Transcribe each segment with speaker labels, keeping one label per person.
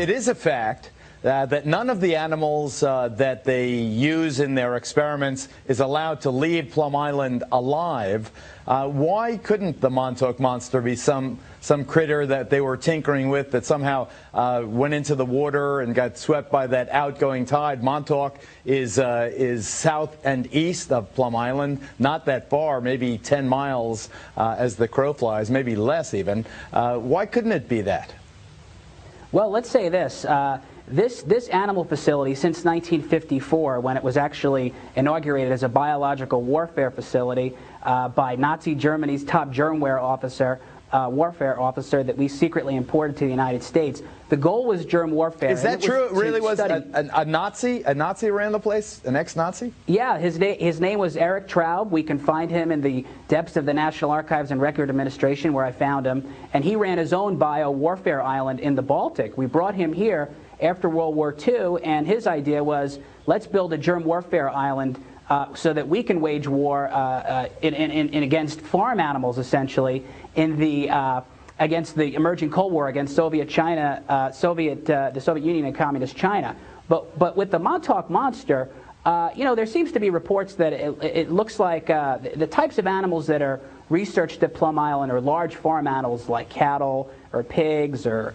Speaker 1: it is a fact that none of the animals that they use in their experiments is allowed to leave Plum Island alive. Why couldn't the Montauk Monster be some critter that they were tinkering with that somehow went into the water and got swept by that outgoing tide? Montauk is south and east of Plum Island, not that far, maybe 10 miles as the crow flies, maybe less even. Why couldn't it be that?
Speaker 2: Well, let's say this. This animal facility, since 1954, when it was actually inaugurated as a biological warfare facility by Nazi Germany's top germware officer, warfare officer that we secretly imported to the United States. The goal was germ warfare.
Speaker 1: Is that true? It really was a Nazi? A Nazi ran the place? An ex-Nazi?
Speaker 2: Yeah, his name was Eric Traub. We can find him in the depths of the National Archives and Record Administration, where I found him. And he ran his own bio-warfare island in the Baltic. We brought him here after World War II, and his idea was, let's build a germ warfare island so that we can wage war against farm animals, essentially, against the emerging Cold War against Soviet China, the Soviet Union and Communist China. But with the Montauk Monster, you know, there seems to be reports that it looks like the types of animals that are researched at Plum Island are large farm animals like cattle or pigs or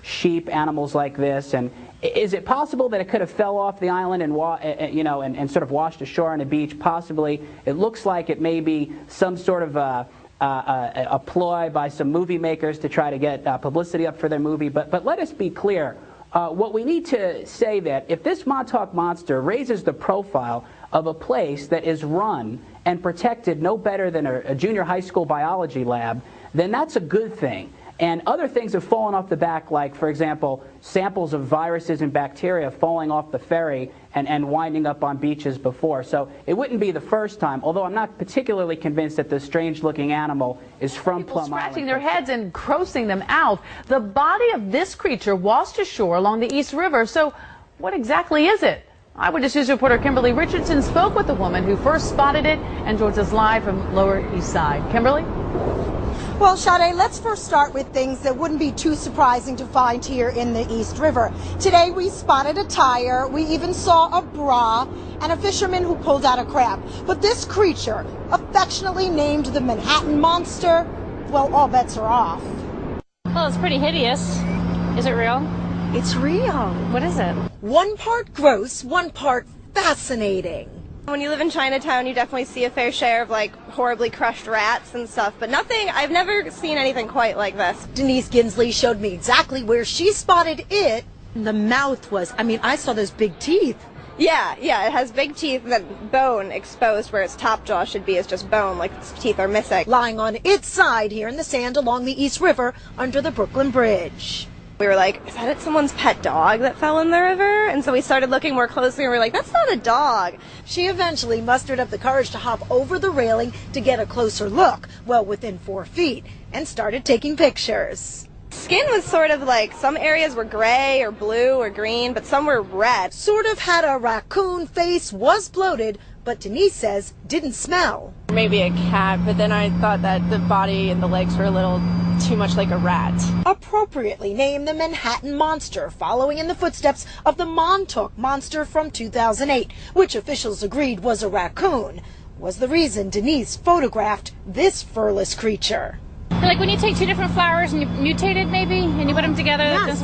Speaker 2: sheep, animals like this. And is it possible that it could have fell off the island and and sort of washed ashore on a beach? Possibly. It looks like it may be some sort of a ploy by some movie makers to try to get publicity up for their movie. But let us be clear. What we need to say that if this Montauk Monster raises the profile of a place that is run and protected no better than a junior high school biology lab, then that's a good thing. And other things have fallen off the back, like, for example, samples of viruses and bacteria falling off the ferry and winding up on beaches before. So it wouldn't be the first time, although I'm not particularly convinced that this strange-looking animal is from Plum Island.
Speaker 3: Scratching their heads and grossing them out. The body of this creature washed ashore along the East River. So what exactly is it? Eyewitness News reporter Kimberly Richardson spoke with the woman who first spotted it and joins us live from Lower East Side. Kimberly?
Speaker 4: Well, Sade, let's first start with things that wouldn't be too surprising to find here in the East River. Today we spotted a tire, we even saw a bra, and a fisherman who pulled out a crab. But this creature, affectionately named the Manhattan Monster, well, all bets are off.
Speaker 5: Well, it's pretty hideous. Is it real?
Speaker 4: It's real.
Speaker 5: What is it?
Speaker 4: One part gross, one part fascinating.
Speaker 6: When you live in Chinatown, you definitely see a fair share of like horribly crushed rats and stuff, but nothing, I've never seen anything quite like this.
Speaker 4: Denise Ginsley showed me exactly where she spotted it. The mouth was, I saw those big teeth.
Speaker 6: Yeah, it has big teeth, and then bone exposed where its top jaw should be is just bone, like its teeth are missing.
Speaker 4: Lying on its side here in the sand along the East River under the Brooklyn Bridge.
Speaker 6: We were like, is that someone's pet dog that fell in the river? And so we started looking more closely and we were like, that's not a dog.
Speaker 4: She eventually mustered up the courage to hop over the railing to get a closer look, well within 4 feet, and started taking pictures.
Speaker 6: Skin was sort of like, some areas were gray or blue or green, but some were red.
Speaker 4: Sort of had a raccoon face, was bloated, but Denise says didn't smell.
Speaker 7: Maybe a cat, but then I thought that the body and the legs were a little too much like a rat.
Speaker 4: Appropriately named the Manhattan Monster, following in the footsteps of the Montauk Monster from 2008, which officials agreed was a raccoon, was the reason Denise photographed this furless creature.
Speaker 5: Like when you take two different flowers and you mutate it maybe, and you put them together,
Speaker 4: Yes.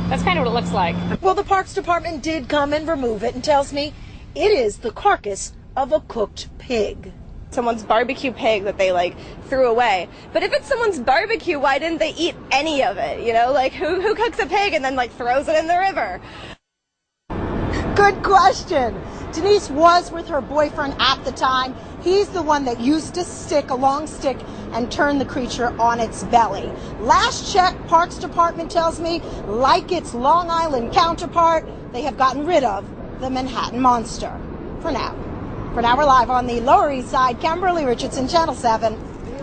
Speaker 5: That's kind of what it looks like.
Speaker 4: Well, the Parks Department did come and remove it and tells me it is the carcass of a cooked pig.
Speaker 6: Someone's barbecue pig that they like threw away. But if it's someone's barbecue, why didn't they eat any of it? You know, like who cooks a pig and then like throws it in the river?
Speaker 4: Good question. Denise was with her boyfriend at the time. He's the one that used a long stick and turned the creature on its belly. Last check, Parks Department tells me, like its Long Island counterpart, they have gotten rid of the Manhattan Monster. For now. For now, we're live on the Lower East Side. Kimberly Richardson, Channel 7.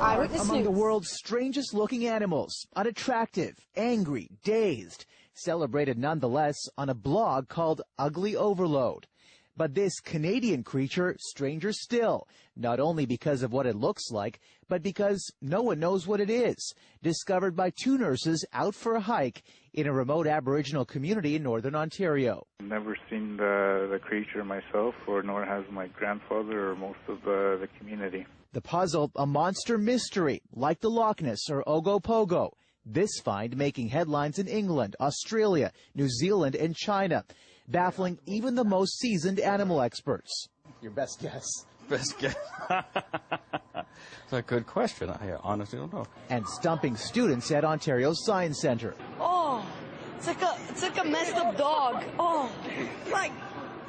Speaker 4: Eyewitness
Speaker 8: Among
Speaker 4: News.
Speaker 8: the world's strangest looking animals, unattractive, angry, dazed, celebrated nonetheless on a blog called Ugly Overload. But this Canadian creature, stranger still, not only because of what it looks like, but because no one knows what it is. Discovered by 2 nurses out for a hike in a remote Aboriginal community in northern Ontario.
Speaker 9: I've never seen the creature myself, or nor has my grandfather or most of the community.
Speaker 8: The puzzle, a monster mystery, like the Loch Ness or Ogopogo. This find making headlines in England, Australia, New Zealand, and China, baffling even the most seasoned animal experts. Your best guess?
Speaker 10: Best guess? That's a good question. I honestly don't know.
Speaker 8: And stumping students at Ontario's Science Centre.
Speaker 11: Oh, it's like a messed up dog. Oh, it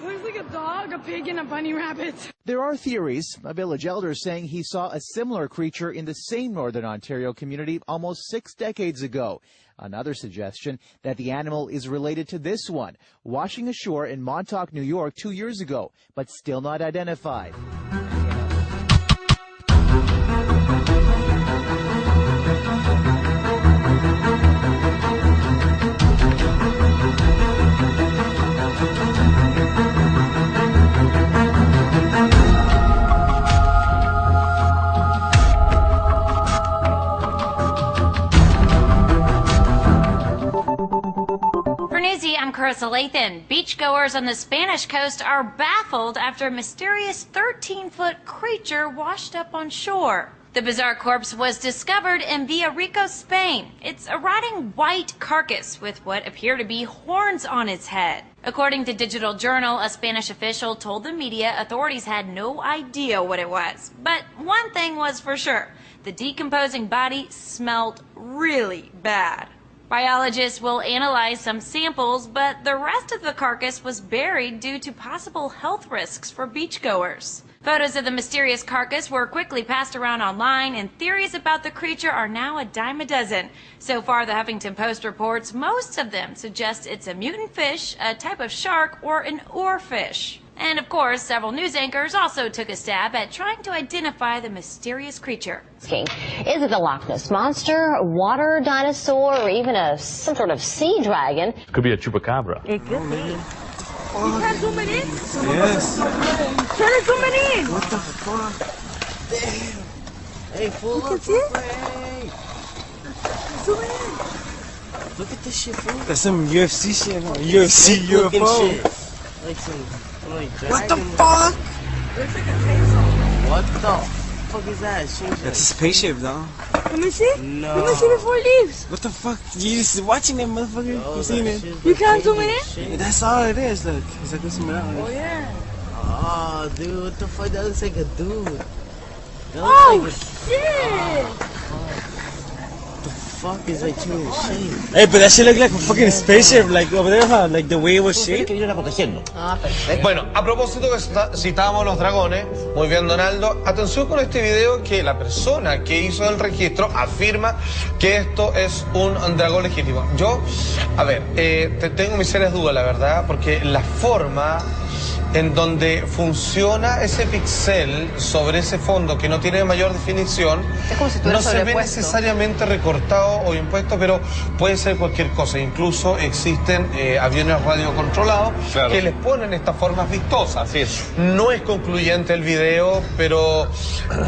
Speaker 11: looks like a dog, a pig, and a bunny rabbit.
Speaker 8: There are theories. A village elder saying he saw a similar creature in the same northern Ontario community almost 6 decades ago. Another suggestion that the animal is related to this one, washing ashore in Montauk, New York 2 years ago, but still not identified.
Speaker 12: I'm Carissa Lathan. Beachgoers on the Spanish coast are baffled after a mysterious 13-foot creature washed up on shore. The bizarre corpse was discovered in Villarrica, Spain. It's a rotting white carcass with what appear to be horns on its head. According to Digital Journal, a Spanish official told the media authorities had no idea what it was. But one thing was for sure, the decomposing body smelled really bad. Biologists will analyze some samples, but the rest of the carcass was buried due to possible health risks for beachgoers. Photos of the mysterious carcass were quickly passed around online, and theories about the creature are now a dime a dozen. So far, the Huffington Post reports most of them suggest it's a mutant fish, a type of shark, or an oarfish. And of course, several news anchors also took a stab at trying to identify the mysterious creature.
Speaker 13: Is it the Loch Ness Monster, a water dinosaur, or even some sort of sea dragon?
Speaker 14: Could be a chupacabra.
Speaker 13: It could be.
Speaker 11: You can't zoom it in?
Speaker 14: Yes.
Speaker 11: Try to zoom it in.
Speaker 15: What the fuck? Damn. Hey, fool.
Speaker 11: You can see it?
Speaker 15: Hey.
Speaker 11: Zoom it in.
Speaker 15: Look at this shit, fool.
Speaker 16: That's some UFC shit, huh? UFC UFO.
Speaker 15: Like some...
Speaker 16: What the fuck?
Speaker 11: Looks like a chainsaw.
Speaker 15: What the fuck is that?
Speaker 16: That's a spaceship, though.
Speaker 11: Let me see.
Speaker 15: No.
Speaker 11: Let me see before it leaves.
Speaker 16: What the fuck? You just watching that motherfucker?
Speaker 15: Yo,
Speaker 16: you seen it?
Speaker 11: You can't zoom it in?
Speaker 16: Yeah, that's all it is. Look, it's like this man.
Speaker 11: Oh yeah.
Speaker 15: Oh, dude, what the fuck? That looks like a dude.
Speaker 11: Oh shit!
Speaker 15: Fuck is like too shit.
Speaker 16: Hey, but that shit look like a fucking spaceship, like over there, huh? Like the way it was shaped.
Speaker 17: Bueno, a propósito que citábamos los dragones, muy bien, Donaldo, atención con este video que la persona que hizo el registro afirma que esto es un dragón legítimo. Yo, a ver, tengo mis serias dudas, la verdad, porque la forma en donde funciona ese pixel sobre ese fondo que no tiene mayor definición,
Speaker 3: es como si
Speaker 17: no se ve necesariamente recortado o impuesto, pero puede ser cualquier cosa. Incluso existen aviones radiocontrolados que les ponen estas formas vistosas.
Speaker 1: Así es.
Speaker 17: No es concluyente el video, pero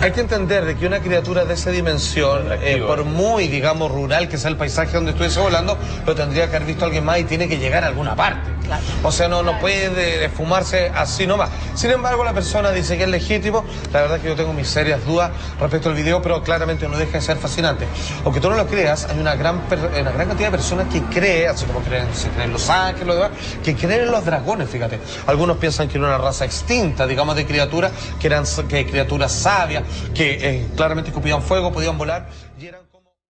Speaker 17: hay que entender de que una criatura de esa dimensión, por muy, digamos, rural que sea el paisaje donde estuviese volando, lo tendría que haber visto alguien más y tiene que llegar a alguna parte.
Speaker 3: Claro.
Speaker 17: O sea, no puede esfumarse así nomás. Sin embargo, la persona dice que es legítimo. La verdad es que yo tengo mis serias dudas respecto al video, pero claramente no deja de ser fascinante. Aunque tú no lo creas, hay una gran cantidad de personas que creen, así como se creen los ángeles, lo demás, que creen en los dragones, fíjate. Algunos piensan que era una raza extinta, digamos, de criaturas, que eran criaturas sabias, que claramente escupían fuego, podían volar y eran...